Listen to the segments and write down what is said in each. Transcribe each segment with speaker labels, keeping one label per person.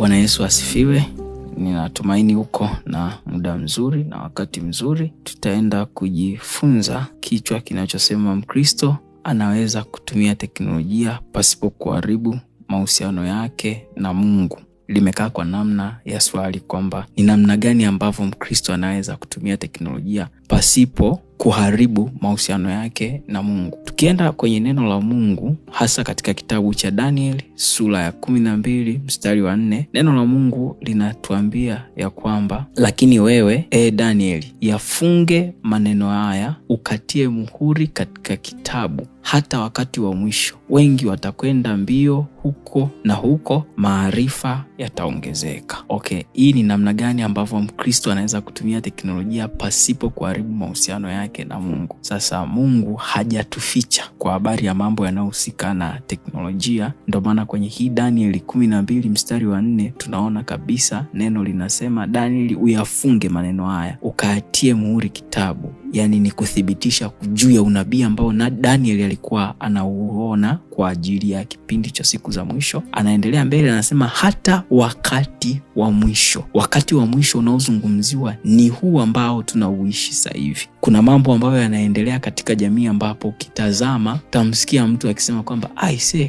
Speaker 1: Bwana Yesu asifiwe. Ninatumaini uko na muda mzuri na wakati mzuri. Tutaenda kujifunza kichwa kinachosema Mkristo anaweza kutumia teknolojia pasipo kuharibu mahusiano yake na Mungu. Limekaa kwa namna ya swali kwamba ni namna gani ambavyo Mkristo anaweza kutumia teknolojia pasipo kuharibu mahusiano yake na Mungu. Tukienda kwenye neno la Mungu, hasa katika kitabu cha Daniel sura ya 12 mstari wa 4, neno la Mungu linatuambia ya kwamba, lakini wewe Daniel, yafunge maneno haya, ukatie muhuri katika kitabu hata wakati wa mwisho. Wengi watakwenda mbio huko na huko, maarifa yataongezeka. Hii ni namna gani ambavyo Mkristo anaweza kutumia teknolojia pasipo kuharibu mahusiano yake na Mungu. Sasa Mungu hajatuficha kwa habari ya mambo yanayohusika na teknolojia. Ndio maana kwenye hii Daniel 12 mstari wa 4 tunaona kabisa neno linasema, Daniel, uyafunge maneno haya, ukatie muhuri kitabu. Yani ni kuthibitisha juu ya unabii ambao na Daniel alikuwa anauona kwa ajili ya kipindi cha siku za mwisho. Anaendelea mbele, anasema hata wakati wa mwisho. Wakati wa mwisho unaozungumziwa ni huu ambao tunauishi sasa hivi. Kuna mambo ambayo yanaendelea katika jamii ambapo ukitazama utamsikia mtu akisema kwamba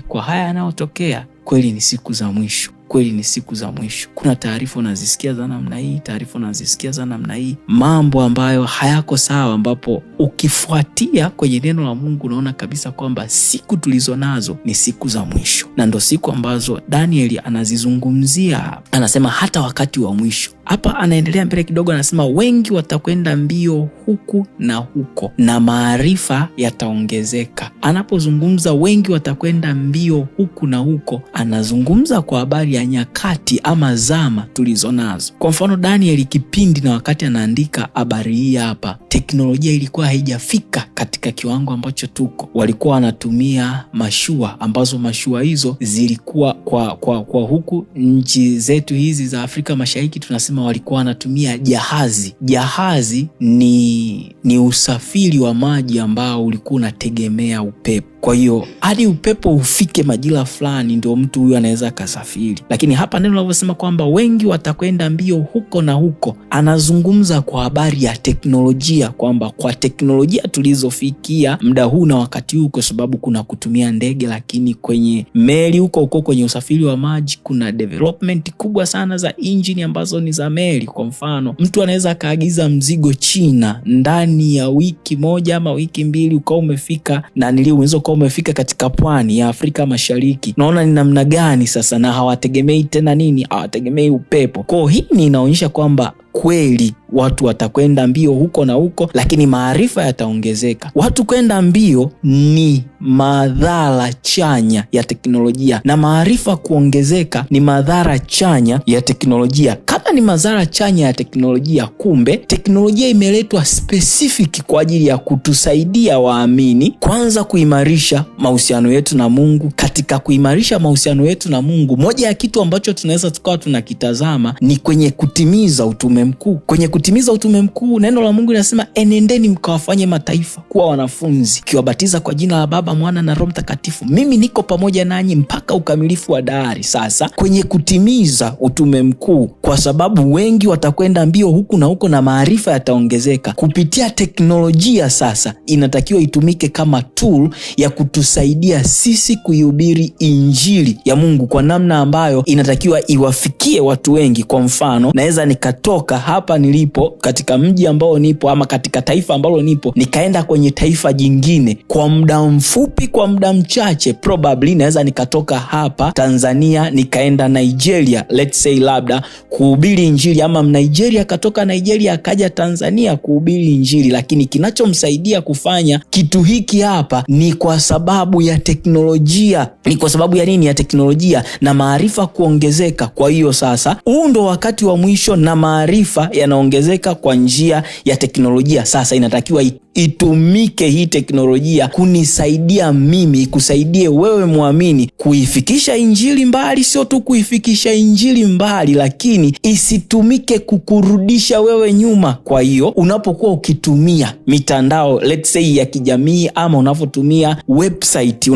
Speaker 1: kwa haya yanayotokea kweli ni siku za mwisho. Kweli ni siku za mwisho. Kuna taarifa unazisikia za namna hii, taarifa unazisikia za namna hii, mambo ambayo hayako sawa, ambapo ukifuatia kwenye neno la Mungu unaona kabisa kwamba siku tulizo nazo ni siku za mwisho, na ndo siku ambazo Danieli anazizungumzia. Anasema hata wakati wa mwisho. Hapa anaendelea mbele kidogo, anasema wengi watakwenda mbio huku na huko na maarifa yataongezeka. Anapozungumza wengi watakwenda mbio huku na huko, anazungumza kwa habari ya nyakati ama zama tulizo nazo. Kwa mfano, Daniel kipindi na wakati anaandika habari hii hapa, teknolojia ilikuwa haijafika katika kiwango ambacho tuko. Walikuwa wanatumia mashua, ambazo mashua hizo zilikuwa kwa huku nchi zetu hizi za Afrika Mashariki tunasema walikuwa wanatumia jahazi. Jahazi ni usafiri wa maji ambao ulikuwa unategemea upepo. Kwa hiyo hadi upepo ufike majira fulani ndio mtu huyu anaweza kasafiri. Lakini hapa neno linavyosema kwamba wengi watakwenda mbio huko na huko, anazungumza kwa habari ya teknolojia, kwamba kwa teknolojia tulizofikia muda huu na wakati huu, kwa sababu kuna kutumia ndege, lakini kwenye meli huko kwenye usafiri wa maji kuna development kubwa sana za engine ambazo ni za meli. Kwa mfano, mtu anaweza kaagiza mzigo China ndani ya wiki moja ama wiki mbili ukao umefika, na unaweza umefika katika pwani ya Afrika Mashariki. Naona ni namna gani sasa, na hawategemei tena nini? Hawategemei upepo. Kwa hii inaonyesha kwamba kweli watu watakwenda mbio huko na huko, lakini maarifa yataongezeka. Watu kwenda mbio ni madhara chanya ya teknolojia, na maarifa kuongezeka ni madhara chanya ya teknolojia. Kama ni madhara chanya ya teknolojia, kumbe teknolojia imeletwa specific kwa ajili ya kutusaidia waamini, kwanza kuimarisha mahusiano yetu na Mungu. Katika kuimarisha mahusiano yetu na Mungu, moja ya kitu ambacho tunaweza tukawa tunakitazama ni kwenye kutimiza utume mkuu. Kwenye kutimiza utume mkuu, neno la Mungu linasema, enendeni mkawafanye mataifa kuwa wanafunzi, kiwabatiza kwa jina la Baba, Mwana na Roho Mtakatifu. Mimi niko pamoja nanyi mpaka ukamilifu wa dahari. Sasa kwenye kutimiza utume mkuu, kwa sababu wengi watakwenda mbio huku na huko na maarifa yataongezeka, kupitia teknolojia sasa inatakiwa itumike kama tool ya kutusaidia sisi kuihubiri injili ya Mungu kwa namna ambayo inatakiwa iwafikie watu wengi. Kwa mfano, naweza nikatoka hapa nilipo katika mji ambao nipo ama katika taifa ambalo nipo, nikaenda kwenye taifa jingine kwa muda mfupi, kwa muda mchache. Probably naweza nikatoka hapa Tanzania nikaenda Nigeria, let's say labda kuhubiri injili, ama Nigeria katoka Nigeria akaja Tanzania kuhubiri injili. Lakini kinachomsaidia kufanya kitu hiki hapa ni kwa sababu ya teknolojia. Ni kwa sababu ya nini? Ya teknolojia na maarifa kuongezeka. Kwa hiyo sasa huu ndo wakati wa mwisho na maarifa yanaongezeka kwa njia ya teknolojia. Sasa inatakiwa itumike hii teknolojia kunisaidia mimi, kusaidie wewe muamini kuifikisha injili mbali. Sio tu kuifikisha injili mbali, lakini isitumike kukurudisha wewe nyuma. Kwa hiyo unapokuwa ukitumia mitandao let's say ya kijamii, ama unavotumia website,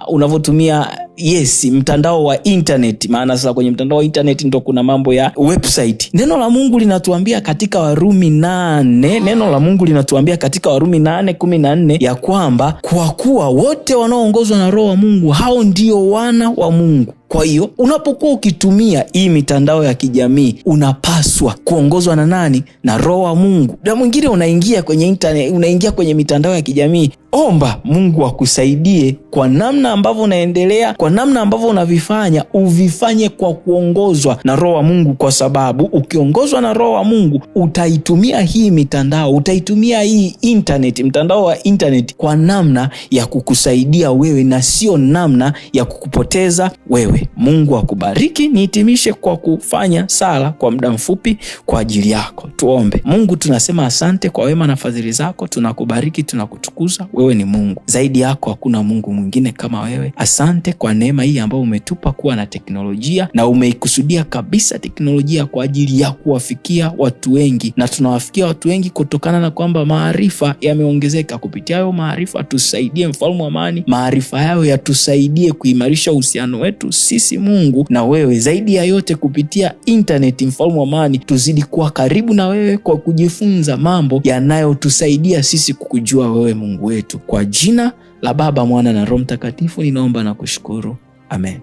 Speaker 1: unavotumia yes, mtandao wa internet, maana sasa kwenye mtandao wa internet ndo kuna mambo ya website. Neno la Mungu linatuambia katika Warumi 8:14 ya kwamba kwa kuwa wote wanaoongozwa na Roho wa Mungu hao ndio wana wa Mungu. Kwa hiyo unapokuwa ukitumia hii mitandao ya kijamii unapaswa kuongozwa na nani? Na Roho wa Mungu. Na mwingine unaingia kwenye internet, unaingia kwenye mitandao ya kijamii, omba Mungu akusaidie kwa namna ambavyo unaendelea, kwa namna ambavyo unavifanya, uvifanye kwa kuongozwa na Roho wa Mungu, kwa sababu ukiongozwa na Roho wa Mungu utaitumia hii mitandao, utaitumia hii internet, mtandao wa internet kwa namna ya kukusaidia wewe na sio namna ya kukupoteza wewe. Mungu akubariki. Nihitimishe kwa kufanya sala kwa muda mfupi kwa ajili yako. Tuombe. Mungu, tunasema asante kwa wema na fadhili zako, tunakubariki, tunakutukuza. Wewe ni Mungu, zaidi yako hakuna Mungu mwingine kama wewe. Asante kwa neema hii ambayo umetupa kuwa na teknolojia, na umeikusudia kabisa teknolojia kwa ajili ya kuwafikia watu wengi, na tunawafikia watu wengi kutokana na kwamba maarifa yameongezeka. Kupitia hayo maarifa tusaidie, Mfalme wa amani, maarifa yao yatusaidie kuimarisha uhusiano wetu sisi Mungu na wewe. Zaidi ya yote kupitia internet, Mfalme wa amani, tuzidi kuwa karibu na wewe kwa kujifunza mambo yanayotusaidia sisi kukujua wewe Mungu wetu. Kwa jina la Baba, Mwana na Roho Mtakatifu ninaomba na kushukuru. Amen.